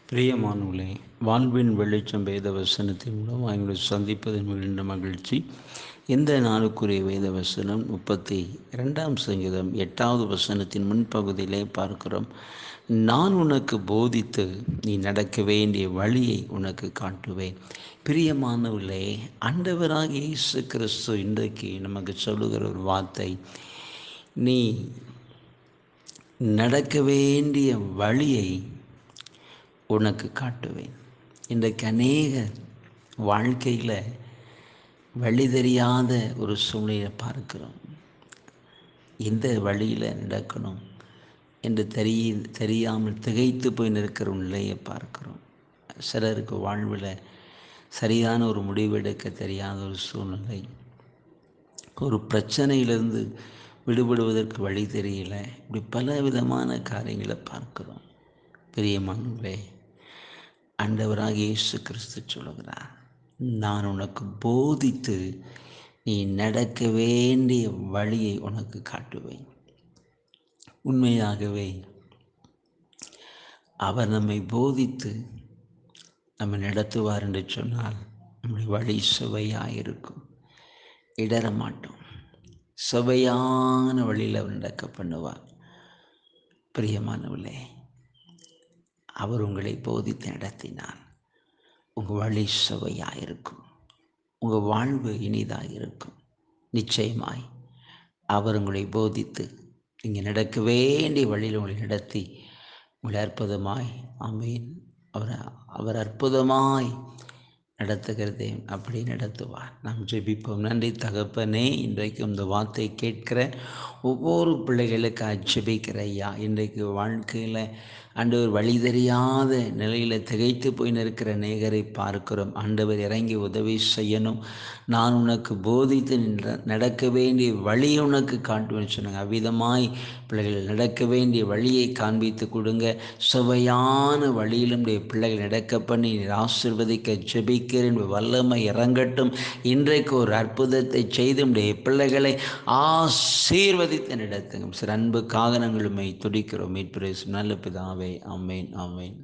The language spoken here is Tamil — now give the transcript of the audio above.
பிரியமானவர்களே, வாழ்வின் வெளிச்சம் வேத வசனத்தின் மூலம் அவங்களை சந்திப்பதில் மிகுந்த மகிழ்ச்சி. இந்த நாளுக்குரிய வேத வசனம் 32ஆம் சங்கீதம் 8வது வசனத்தின் முன்பகுதியிலே பார்க்கிறோம். நான் உனக்கு போதித்து நீ நடக்க வேண்டிய வழியை உனக்கு காட்டுவேன். பிரியமானவர்களே, ஆண்டவராகிய இயேசு கிறிஸ்து இன்றைக்கு நமக்கு சொல்லுகிற ஒரு வார்த்தை, நீ நடக்க வேண்டிய வழியை உனக்கு காட்டுவேன். இன்றைக்கு அநேகர் வாழ்க்கையில் வழி தெரியாத ஒரு சூழ்நிலையை பார்க்கிறோம். எந்த வழியில் நடக்கணும் என்று தெரியாமல் திகைத்து போய் நிற்கிற நிலையை பார்க்கிறோம். சிலருக்கு வாழ்வில் சரியான ஒரு முடிவெடுக்க தெரியாத ஒரு சூழ்நிலை, ஒரு பிரச்சனையிலிருந்து விடுபடுவதற்கு வழி தெரியல. இப்படி பல விதமான காரியங்களை பார்க்கிறோம். பிரியமானவர்களே, ஆண்டவராக இயேசு கிறிஸ்து சொல்லுகிறார், நான் உனக்கு போதித்து நீ நடக்க வேண்டிய வழியை உனக்கு காட்டுவேன். உண்மையாகவே அவர் நம்மை போதித்து நம்மை நடத்துவார் என்று சொன்னால் நம்முடைய வழி சுவையாயிருக்கும், இடர மாட்டோம். சுவையான வழியில் அவர் நடக்க பண்ணுவார். பிரியமானவர்களே, அவர் உங்களை போதித்து நடத்தினார். உங்கள் வழி சுவையாக இருக்கும், உங்கள் வாழ்வு இனிதாக இருக்கும். நிச்சயமாய் அவர் உங்களை போதித்து நீங்கள் நடக்க வேண்டிய வழியில் உங்களை நடத்தி உங்களை அற்புதமாய் ஆமீன் அவர் அற்புதமாய் நடத்துகிறதே அப்படி நடத்துவார். நாம் ஜெபிப்போம். நன்றி தகப்பனே, இன்றைக்கு இந்த வார்த்தை கேட்கிற ஒவ்வொரு பிள்ளைகளுக்காக ஜெபிக்கிற ஐயா. இன்றைக்கு வாழ்க்கையில் ஆண்டவர் வழி தெரியாத நிலையில் திகைத்து போய் நிற்கிற அநேகரை பார்க்கிறோம். ஆண்டவர் இறங்கி உதவி செய்யணும். நான் உனக்கு போதித்து நடக்க வேண்டிய வழியை உனக்கு காட்டுவேன்னு சொன்னாங்க. அவ்விதமாய் பிள்ளைகள் நடக்க வேண்டிய வழியை காண்பித்து கொடுங்க. சுவையான வழியிலும் பிள்ளைகள் நடக்க பண்ணி ஆசீர்வதிக்க ஜெபிக்கிறேன். வல்லமை இறங்கட்டும். இன்றைக்கு ஒரு அற்புதத்தை செய்து பிள்ளைகளை ஆசீர்வதித்து நடத்துங்க. சில அன்புக்காக நாங்கள் உம்மை துதிக்கிறோம். மீட்பு நல்ல பிதாவே, ஆமேன், ஆமேன்.